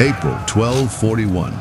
April 1241,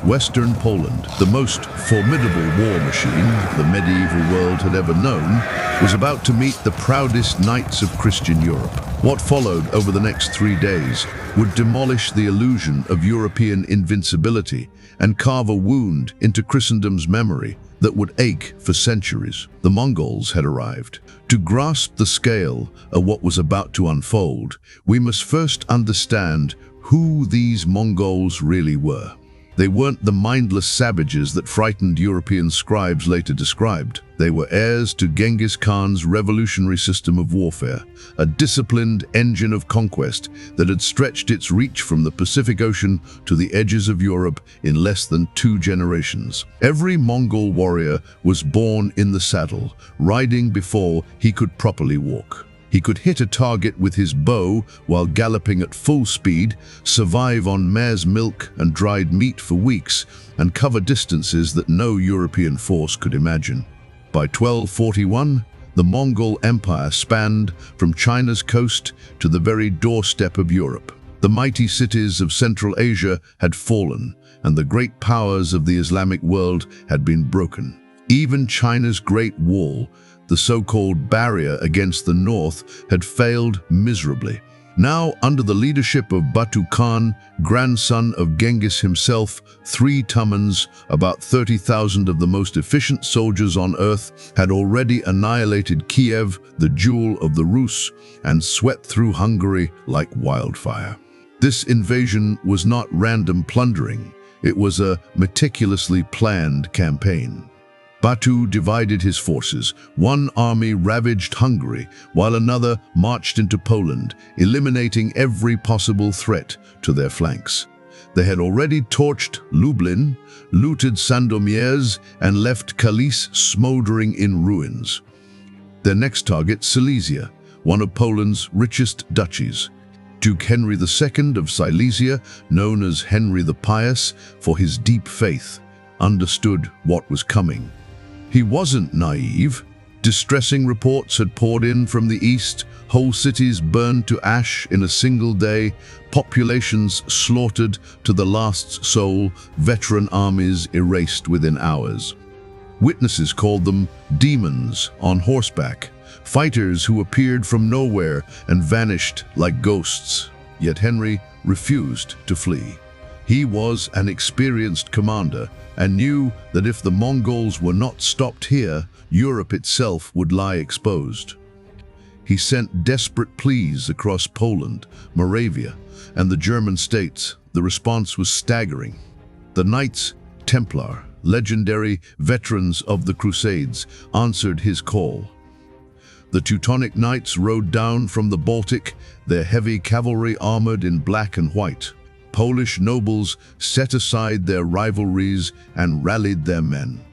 Western Poland, the most formidable war machine the medieval world had ever known, was about to meet the proudest knights of Christian Europe. What followed over the next 3 days would demolish the illusion of European invincibility and carve a wound into Christendom's memory that would ache for centuries. The Mongols had arrived. To grasp the scale of what was about to unfold, we must first understand who these Mongols really were. They weren't the mindless savages that frightened European scribes later described. They were heirs to Genghis Khan's revolutionary system of warfare, a disciplined engine of conquest that had stretched its reach from the Pacific Ocean to the edges of Europe in less than 2 generations. Every Mongol warrior was born in the saddle, riding before he could properly walk. He could hit a target with his bow while galloping at full speed, survive on mare's milk and dried meat for weeks, and cover distances that no European force could imagine. By 1241, the Mongol Empire spanned from China's coast to the very doorstep of Europe. The mighty cities of Central Asia had fallen, and the great powers of the Islamic world had been broken. Even China's Great Wall, the so-called barrier against the north, had failed miserably. Now, under the leadership of Batu Khan, grandson of Genghis himself, 3 Tumans, about 30,000 of the most efficient soldiers on earth, had already annihilated Kiev, the jewel of the Rus, and swept through Hungary like wildfire. This invasion was not random plundering. It was a meticulously planned campaign. Batu divided his forces. One army ravaged Hungary, while another marched into Poland, eliminating every possible threat to their flanks. They had already torched Lublin, looted Sandomierz, and left Kalisz smoldering in ruins. Their next target, Silesia, one of Poland's richest duchies. Duke Henry II of Silesia, known as Henry the Pious for his deep faith, understood what was coming. He wasn't naive. Distressing reports had poured in from the east, whole cities burned to ash in a single day, populations slaughtered to the last soul, veteran armies erased within hours. Witnesses called them demons on horseback, fighters who appeared from nowhere and vanished like ghosts. Yet Henry refused to flee. He was an experienced commander and knew that if the Mongols were not stopped here, Europe itself would lie exposed. He sent desperate pleas across Poland, Moravia, and the German states. The response was staggering. The Knights Templar, legendary veterans of the Crusades, answered his call. The Teutonic Knights rode down from the Baltic, their heavy cavalry armored in black and white. Polish nobles set aside their rivalries and rallied their men.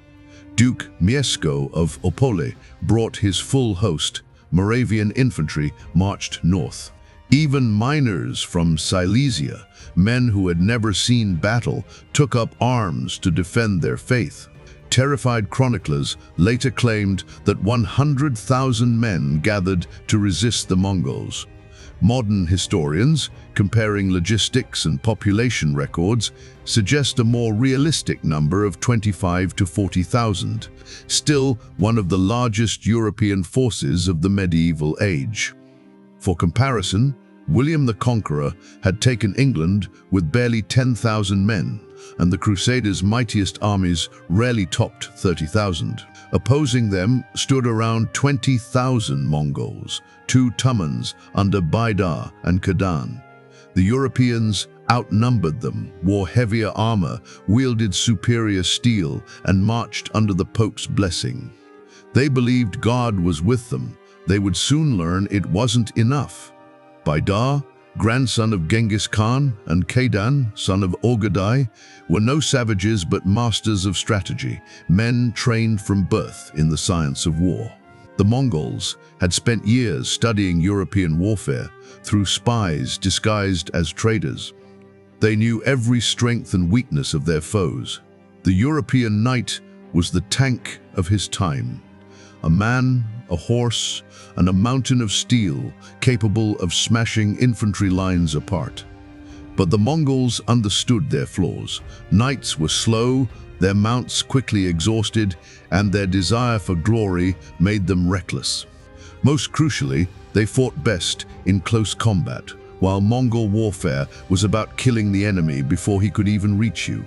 Duke Mieszko of Opole brought his full host. Moravian infantry marched north. Even miners from Silesia, men who had never seen battle, took up arms to defend their faith. Terrified chroniclers later claimed that 100,000 men gathered to resist the Mongols. Modern historians, comparing logistics and population records, suggest a more realistic number of 25 to 40,000, still one of the largest European forces of the medieval age. For comparison, William the Conqueror had taken England with barely 10,000 men, and the Crusaders' mightiest armies rarely topped 30,000. Opposing them stood around 20,000 Mongols, 2 Tumans under Baidar and Kadan. The Europeans outnumbered them, wore heavier armor, wielded superior steel, and marched under the Pope's blessing. They believed God was with them. They would soon learn it wasn't enough. Baidar, grandson of Genghis Khan, and Kadan, son of Ogadai, were no savages but masters of strategy, men trained from birth in the science of war. The Mongols had spent years studying European warfare through spies disguised as traders. They knew every strength and weakness of their foes. The European knight was the tank of his time, a man, a horse, and a mountain of steel capable of smashing infantry lines apart. But the Mongols understood their flaws. Knights were slow, their mounts quickly exhausted, and their desire for glory made them reckless. Most crucially, they fought best in close combat, while Mongol warfare was about killing the enemy before he could even reach you.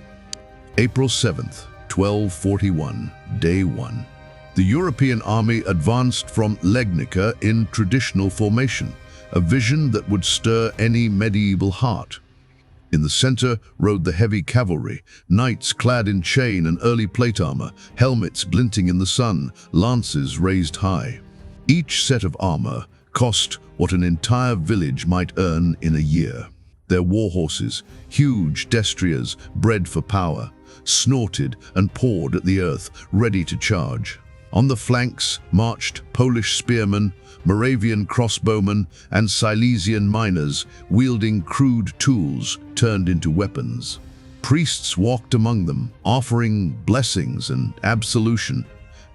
April 7th, 1241, Day 1. The European army advanced from Legnica in traditional formation, a vision that would stir any medieval heart. In the center rode the heavy cavalry, knights clad in chain and early plate armor, helmets glinting in the sun, lances raised high. Each set of armor cost what an entire village might earn in a year. Their war horses, huge destriers bred for power, snorted and pawed at the earth, ready to charge. On the flanks marched Polish spearmen, Moravian crossbowmen, and Silesian miners, wielding crude tools turned into weapons. Priests walked among them, offering blessings and absolution.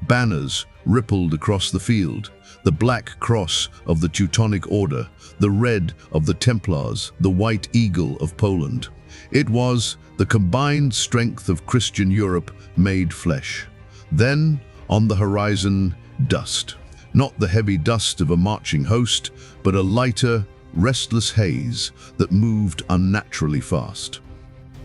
Banners rippled across the field, the black cross of the Teutonic Order, the red of the Templars, the white eagle of Poland. It was the combined strength of Christian Europe made flesh. Then, on the horizon, dust. Not the heavy dust of a marching host, but a lighter, restless haze that moved unnaturally fast.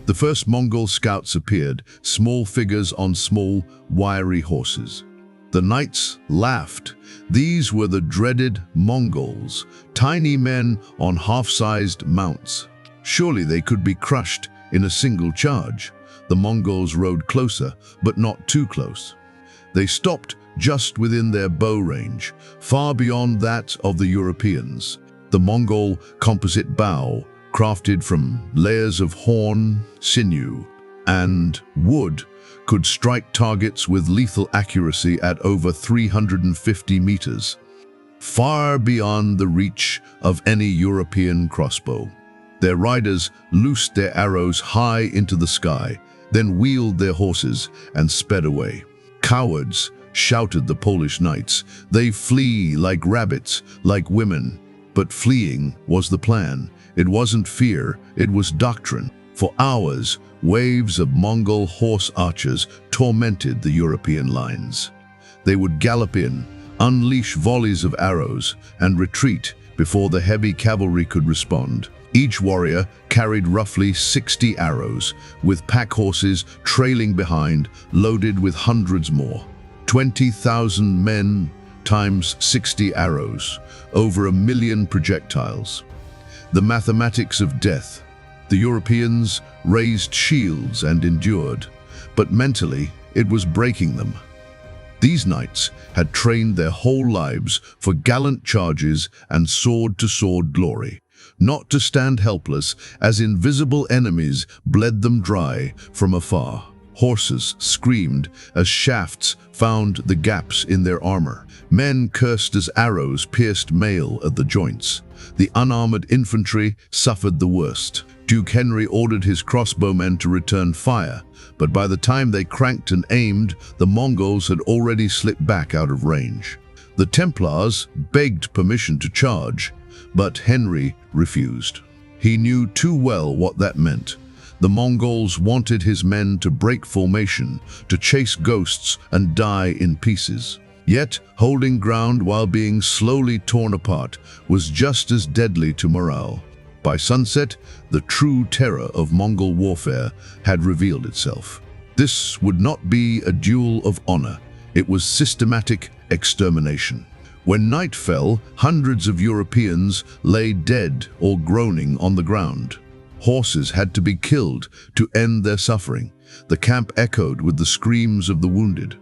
The first Mongol scouts appeared, small figures on small, wiry horses. The knights laughed. These were the dreaded Mongols, tiny men on half-sized mounts. Surely they could be crushed in a single charge. The Mongols rode closer, but not too close. They stopped just within their bow range, far beyond that of the Europeans. The Mongol composite bow, crafted from layers of horn, sinew, and wood, could strike targets with lethal accuracy at over 350 meters, far beyond the reach of any European crossbow. Their riders loosed their arrows high into the sky, then wheeled their horses and sped away. "Cowards!" shouted the Polish knights. "They flee like rabbits, like women." But fleeing was the plan. It wasn't fear, it was doctrine. For hours, waves of Mongol horse archers tormented the European lines. They would gallop in, unleash volleys of arrows, and retreat before the heavy cavalry could respond. Each warrior carried roughly 60 arrows, with pack horses trailing behind, loaded with hundreds more. 20,000 men times 60 arrows, over 1 million projectiles. The mathematics of death. The Europeans raised shields and endured, but mentally it was breaking them. These knights had trained their whole lives for gallant charges and sword-to-sword glory, not to stand helpless as invisible enemies bled them dry from afar. Horses screamed as shafts found the gaps in their armor. Men cursed as arrows pierced mail at the joints. The unarmored infantry suffered the worst. Duke Henry ordered his crossbowmen to return fire, but by the time they cranked and aimed, the Mongols had already slipped back out of range. The Templars begged permission to charge, but Henry refused. He knew too well what that meant. The Mongols wanted his men to break formation, to chase ghosts and die in pieces. Yet, holding ground while being slowly torn apart was just as deadly to morale. By sunset, the true terror of Mongol warfare had revealed itself. This would not be a duel of honor. It was systematic extermination. When night fell, hundreds of Europeans lay dead or groaning on the ground. Horses had to be killed to end their suffering. The camp echoed with the screams of the wounded.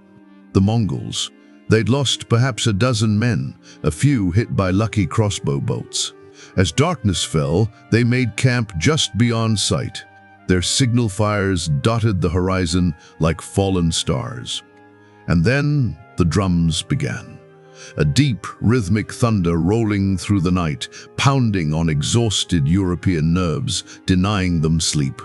The Mongols, they'd lost perhaps a dozen men, a few hit by lucky crossbow bolts. As darkness fell, they made camp just beyond sight. Their signal fires dotted the horizon like fallen stars. And then the drums began. A deep, rhythmic thunder rolling through the night, pounding on exhausted European nerves, denying them sleep.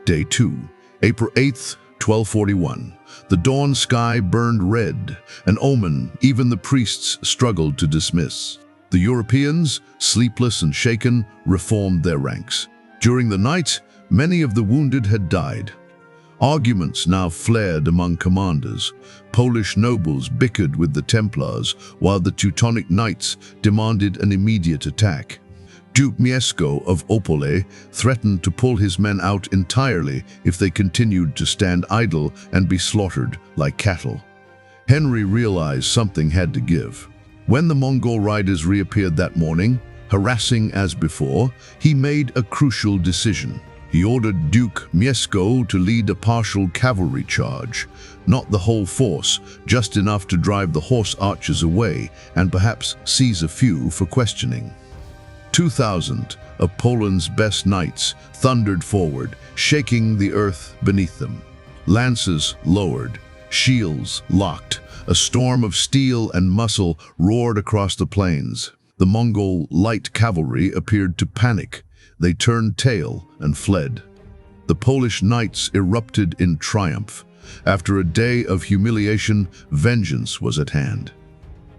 Day 2, April 8th, 1241. The dawn sky burned red, an omen even the priests struggled to dismiss. The Europeans, sleepless and shaken, reformed their ranks. During the night, many of the wounded had died. Arguments now flared among commanders. Polish nobles bickered with the Templars, while the Teutonic Knights demanded an immediate attack. Duke Mieszko of Opole threatened to pull his men out entirely if they continued to stand idle and be slaughtered like cattle. Henry realized something had to give. When the Mongol riders reappeared that morning, harassing as before, he made a crucial decision. He ordered Duke Mieszko to lead a partial cavalry charge, not the whole force, just enough to drive the horse archers away and perhaps seize a few for questioning. 2,000 of Poland's best knights thundered forward, shaking the earth beneath them. Lances lowered, shields locked. A storm of steel and muscle roared across the plains. The Mongol light cavalry appeared to panic. They turned tail and fled. The Polish knights erupted in triumph. After a day of humiliation, vengeance was at hand.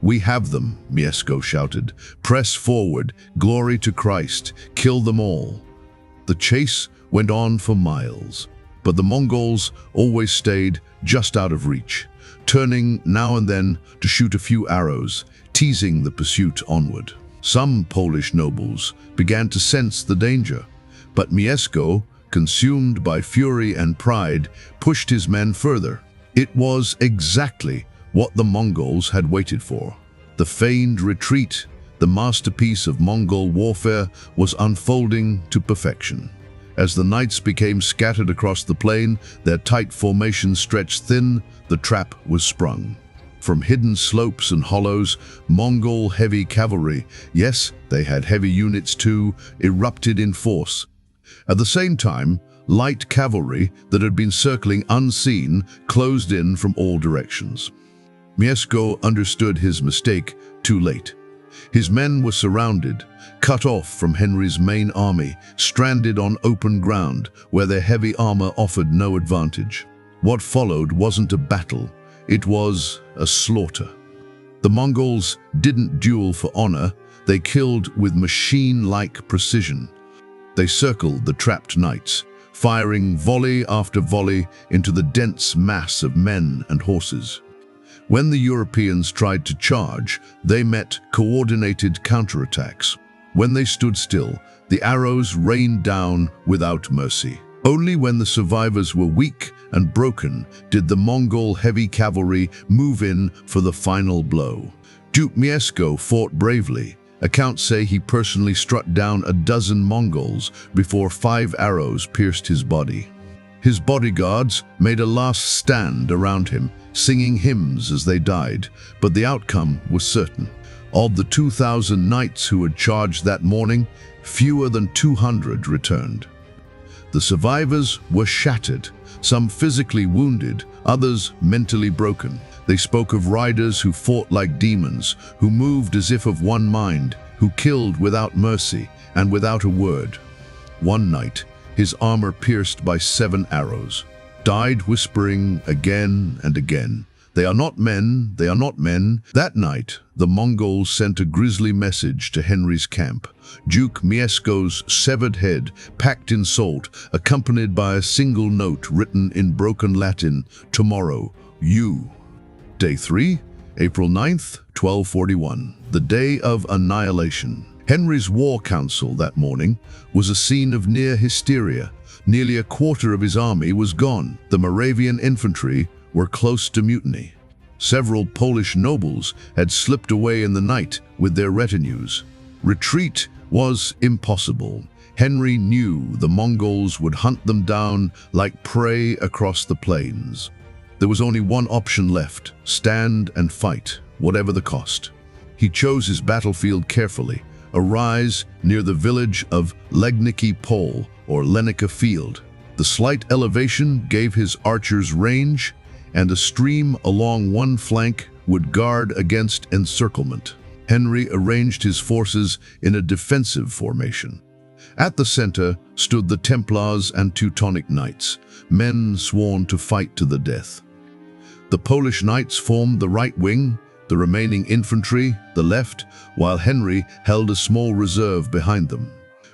"We have them," Mieszko shouted. "Press forward, glory to Christ, kill them all." The chase went on for miles, but the Mongols always stayed just out of reach, turning now and then to shoot a few arrows, teasing the pursuit onward. Some Polish nobles began to sense the danger, but Mieszko, consumed by fury and pride, pushed his men further. It was exactly what the Mongols had waited for. The feigned retreat, the masterpiece of Mongol warfare, was unfolding to perfection. As the knights became scattered across the plain, their tight formation stretched thin, the trap was sprung. From hidden slopes and hollows, Mongol heavy cavalry, yes, they had heavy units too, erupted in force. At the same time, light cavalry that had been circling unseen closed in from all directions. Mieszko understood his mistake too late. His men were surrounded, cut off from Henry's main army, stranded on open ground where their heavy armor offered no advantage. What followed wasn't a battle, it was a slaughter. The Mongols didn't duel for honor, they killed with machine-like precision. They circled the trapped knights, firing volley after volley into the dense mass of men and horses. When the Europeans tried to charge, they met coordinated counterattacks. When they stood still, the arrows rained down without mercy. Only when the survivors were weak and broken did the Mongol heavy cavalry move in for the final blow. Duke Mieszko fought bravely. Accounts say he personally struck down a dozen Mongols before 5 arrows pierced his body. His bodyguards made a last stand around him, singing hymns as they died, but the outcome was certain. Of the 2,000 knights who had charged that morning, fewer than 200 returned. The survivors were shattered, some physically wounded, others mentally broken. They spoke of riders who fought like demons, who moved as if of one mind, who killed without mercy and without a word. One knight, his armor pierced by 7 arrows, died whispering again and again, "They are not men, they are not men." That night, the Mongols sent a grisly message to Henry's camp. Duke Mieszko's severed head, packed in salt, accompanied by a single note written in broken Latin, "Tomorrow, you." Day 3, April 9th, 1241, the day of annihilation. Henry's war council that morning was a scene of near hysteria. Nearly a quarter of his army was gone. The Moravian infantry were close to mutiny. Several Polish nobles had slipped away in the night with their retinues. Retreat was impossible. Henry knew the Mongols would hunt them down like prey across the plains. There was only one option left: stand and fight, whatever the cost. He chose his battlefield carefully, a rise near the village of Legnicki Pole, or Lenica Field. The slight elevation gave his archers range, and a stream along one flank would guard against encirclement. Henry arranged his forces in a defensive formation. At the center stood the Templars and Teutonic Knights, men sworn to fight to the death. The Polish knights formed the right wing, the remaining infantry the left, while Henry held a small reserve behind them.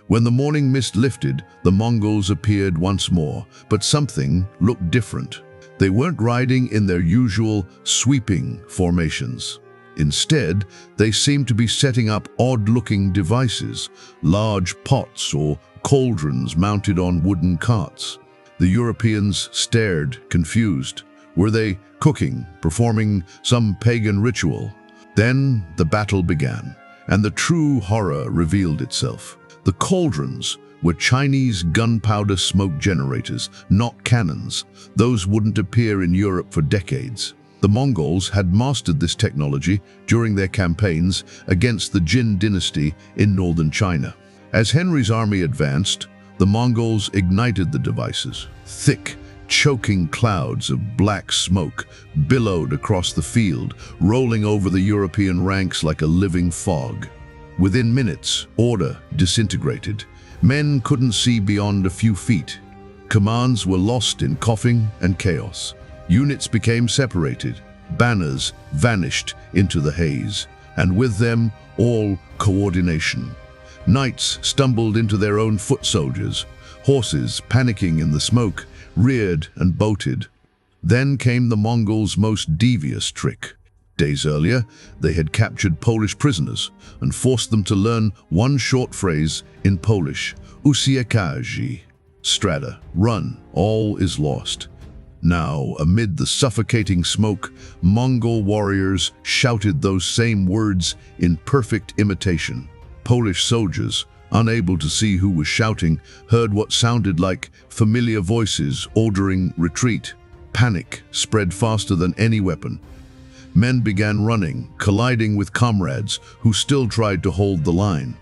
When the morning mist lifted, the Mongols appeared once more, but something looked different. They weren't riding in their usual sweeping formations. Instead, they seemed to be setting up odd-looking devices, large pots or cauldrons mounted on wooden carts. The Europeans stared, confused. Were they cooking, performing some pagan ritual? Then the battle began, and the true horror revealed itself. The cauldrons were Chinese gunpowder smoke generators, not cannons. Those wouldn't appear in Europe for decades. The Mongols had mastered this technology during their campaigns against the Jin dynasty in northern China. As Henry's army advanced, the Mongols ignited the devices. Thick, choking clouds of black smoke billowed across the field, rolling over the European ranks like a living fog. Within minutes, order disintegrated. Men couldn't see beyond a few feet. Commands were lost in coughing and chaos. Units became separated. Banners vanished into the haze, and with them, all coordination. Knights stumbled into their own foot soldiers. Horses, panicking in the smoke, reared and bolted. Then came the Mongols' most devious trick. Days earlier, they had captured Polish prisoners and forced them to learn one short phrase in Polish, uciekaj, strata, run, all is lost. Now, amid the suffocating smoke, Mongol warriors shouted those same words in perfect imitation. Polish soldiers, unable to see who was shouting, heard what sounded like familiar voices ordering retreat. Panic spread faster than any weapon. Men began running, colliding with comrades who still tried to hold the line.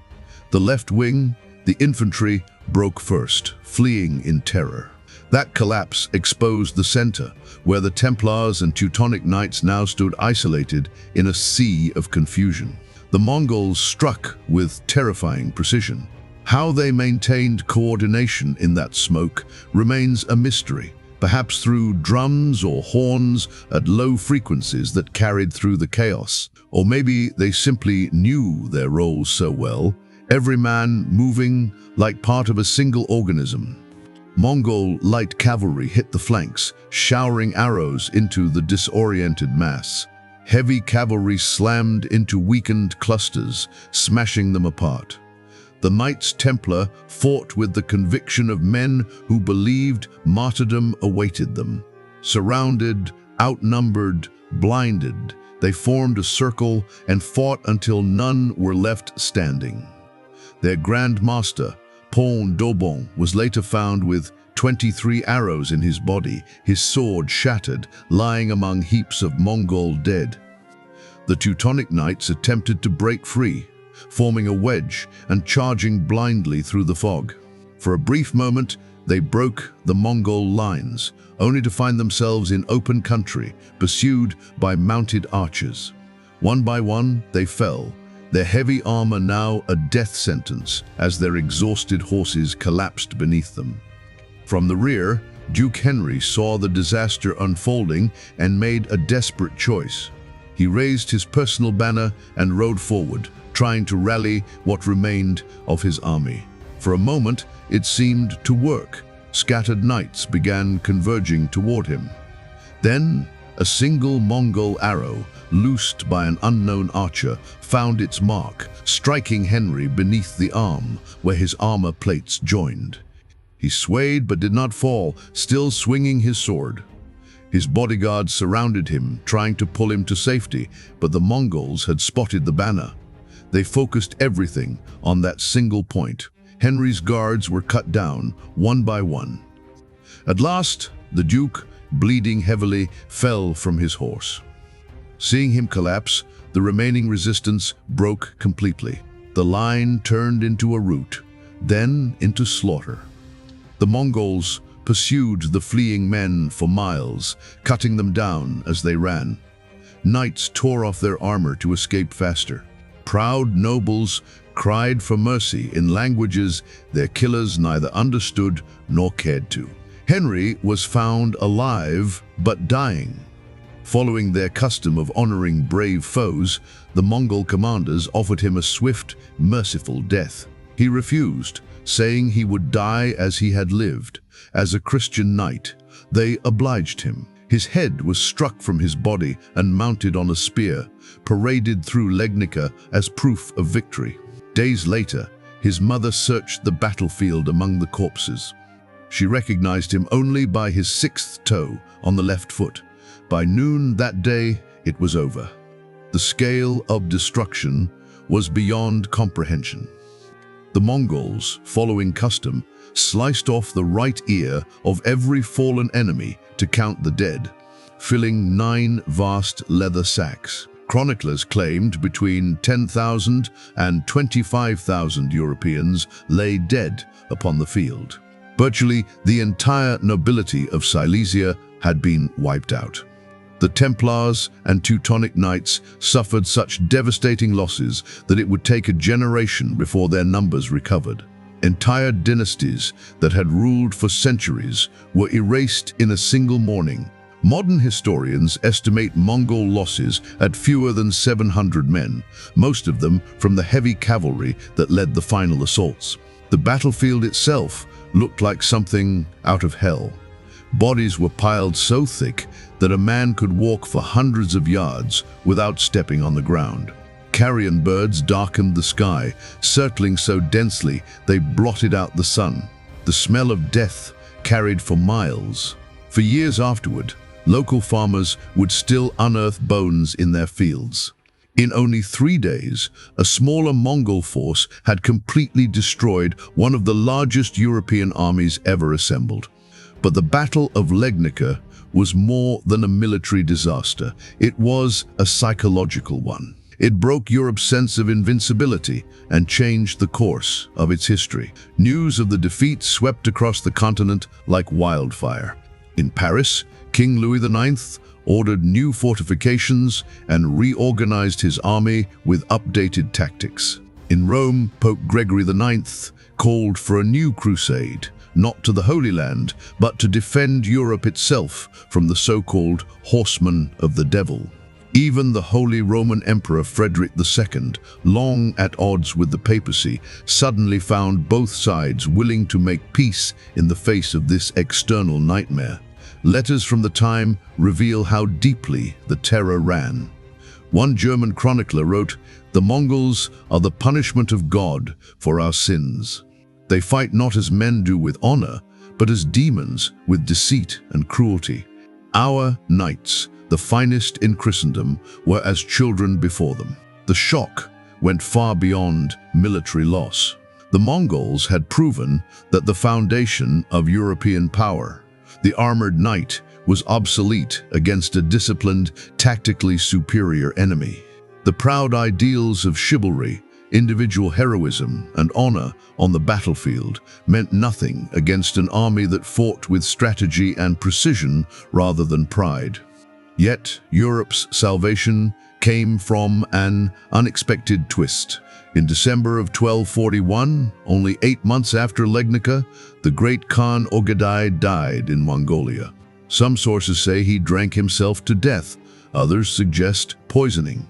The left wing, the infantry, broke first, fleeing in terror. That collapse exposed the center, where the Templars and Teutonic Knights now stood isolated in a sea of confusion. The Mongols struck with terrifying precision. How they maintained coordination in that smoke remains a mystery, perhaps through drums or horns at low frequencies that carried through the chaos. Or maybe they simply knew their roles so well, every man moving like part of a single organism. Mongol light cavalry hit the flanks, showering arrows into the disoriented mass. Heavy cavalry slammed into weakened clusters, smashing them apart. The Knights Templar fought with the conviction of men who believed martyrdom awaited them. Surrounded, outnumbered, blinded, they formed a circle and fought until none were left standing. Their Grand Master, Pon Dobon, was later found with 23 arrows in his body, his sword shattered, lying among heaps of Mongol dead. The Teutonic Knights attempted to break free, forming a wedge and charging blindly through the fog. For a brief moment, they broke the Mongol lines, only to find themselves in open country, pursued by mounted archers. One by one, they fell, their heavy armor now a death sentence as their exhausted horses collapsed beneath them. From the rear, Duke Henry saw the disaster unfolding and made a desperate choice. He raised his personal banner and rode forward, trying to rally what remained of his army. For a moment, it seemed to work. Scattered knights began converging toward him. Then, a single Mongol arrow, loosed by an unknown archer, found its mark, striking Henry beneath the arm, where his armor plates joined. He swayed but did not fall, still swinging his sword. His bodyguards surrounded him, trying to pull him to safety, but the Mongols had spotted the banner. They focused everything on that single point. Henry's guards were cut down, one by one. At last, the Duke, bleeding heavily, fell from his horse. Seeing him collapse, the remaining resistance broke completely. The line turned into a rout, then into slaughter. The Mongols pursued the fleeing men for miles, cutting them down as they ran. Knights tore off their armor to escape faster. Proud nobles cried for mercy in languages their killers neither understood nor cared to. Henry was found alive but dying. Following their custom of honoring brave foes, the Mongol commanders offered him a swift, merciful death. He refused, saying he would die as he had lived, as a Christian knight. They obliged him. His head was struck from his body and mounted on a spear, paraded through Legnica as proof of victory. Days later, his mother searched the battlefield among the corpses. She recognized him only by his sixth toe on the left foot. By noon that day, it was over. The scale of destruction was beyond comprehension. The Mongols, following custom, sliced off the right ear of every fallen enemy to count the dead, filling 9 vast leather sacks. Chroniclers claimed between 10,000 and 25,000 Europeans lay dead upon the field. Virtually the entire nobility of Silesia had been wiped out. The Templars and Teutonic Knights suffered such devastating losses that it would take a generation before their numbers recovered. Entire dynasties that had ruled for centuries were erased in a single morning. Modern historians estimate Mongol losses at fewer than 700 men, most of them from the heavy cavalry that led the final assaults. The battlefield itself looked like something out of hell. Bodies were piled so thick that a man could walk for hundreds of yards without stepping on the ground. Carrion birds darkened the sky, circling so densely they blotted out the sun. The smell of death carried for miles. For years afterward, local farmers would still unearth bones in their fields. In only 3 days, a smaller Mongol force had completely destroyed one of the largest European armies ever assembled. But the Battle of Legnica was more than a military disaster. It was a psychological one. It broke Europe's sense of invincibility and changed the course of its history. News of the defeat swept across the continent like wildfire. In Paris, King Louis IX ordered new fortifications and reorganized his army with updated tactics. In Rome, Pope Gregory IX called for a new crusade, not to the Holy Land, but to defend Europe itself from the so-called horsemen of the devil. Even the Holy Roman Emperor Frederick II, long at odds with the papacy, suddenly found both sides willing to make peace in the face of this external nightmare. Letters from the time reveal how deeply the terror ran. One German chronicler wrote, "The Mongols are the punishment of God for our sins. They fight not as men do with honor, but as demons with deceit and cruelty. Our knights, the finest in Christendom, were as children before them." The shock went far beyond military loss. The Mongols had proven that the foundation of European power, the armored knight, was obsolete against a disciplined, tactically superior enemy. The proud ideals of chivalry, individual heroism, and honor on the battlefield meant nothing against an army that fought with strategy and precision rather than pride. Yet, Europe's salvation came from an unexpected twist. In December of 1241, only 8 months after Legnica, the great Khan Ogadai died in Mongolia. Some sources say he drank himself to death, others suggest poisoning.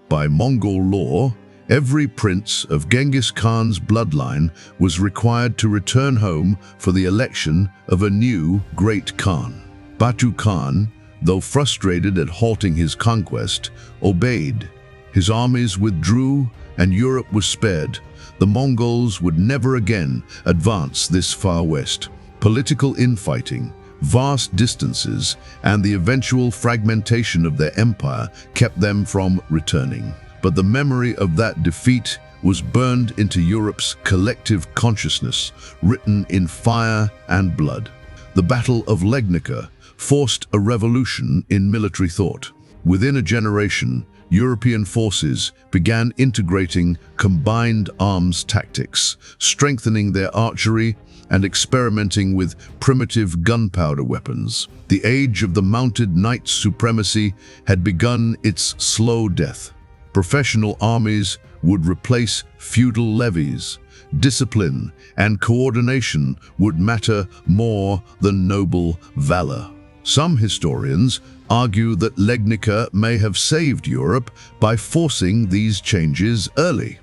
By Mongol law, every prince of Genghis Khan's bloodline was required to return home for the election of a new great Khan. Batu Khan, though frustrated at halting his conquest, obeyed. His armies withdrew and Europe was spared. The Mongols would never again advance this far west. Political infighting, vast distances, and the eventual fragmentation of their empire kept them from returning. But the memory of that defeat was burned into Europe's collective consciousness, written in fire and blood. The Battle of Legnica forced a revolution in military thought. Within a generation, European forces began integrating combined arms tactics, strengthening their archery and experimenting with primitive gunpowder weapons. The age of the mounted knight's supremacy had begun its slow death. Professional armies would replace feudal levies. Discipline and coordination would matter more than noble valor. Some historians argue that Legnica may have saved Europe by forcing these changes early.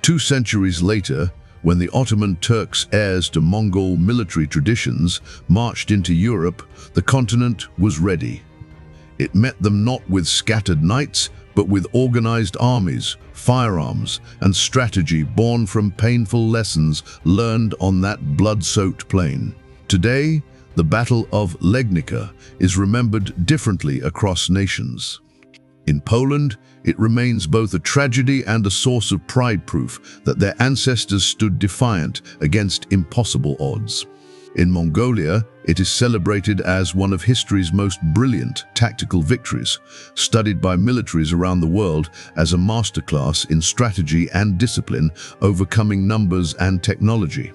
2 centuries later, When the Ottoman Turks, heirs to Mongol military traditions, marched into Europe, the continent was ready. It met them not with scattered knights, but with organized armies, firearms, and strategy born from painful lessons learned on that blood-soaked plain. Today, the Battle of Legnica is remembered differently across nations. In Poland, it remains both a tragedy and a source of pride, proof that their ancestors stood defiant against impossible odds. In Mongolia, it is celebrated as one of history's most brilliant tactical victories, studied by militaries around the world as a masterclass in strategy and discipline, overcoming numbers and technology.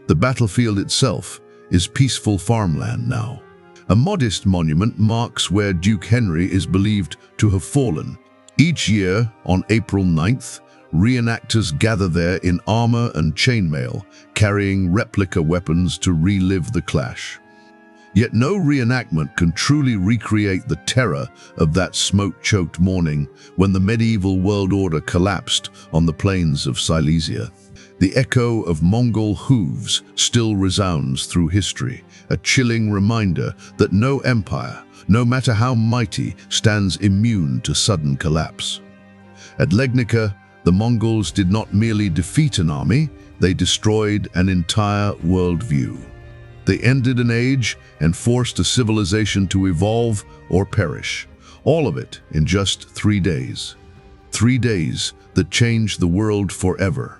The battlefield itself is peaceful farmland now. A modest monument marks where Duke Henry is believed to have fallen. Each year, on April 9th, reenactors gather there in armor and chainmail, carrying replica weapons to relive the clash. Yet no reenactment can truly recreate the terror of that smoke-choked morning when the medieval world order collapsed on the plains of Silesia. The echo of Mongol hooves still resounds through history, a chilling reminder that no empire, no matter how mighty, stands immune to sudden collapse. At Legnica, the Mongols did not merely defeat an army, they destroyed an entire worldview. They ended an age and forced a civilization to evolve or perish, all of it in just 3 days. 3 days that changed the world forever.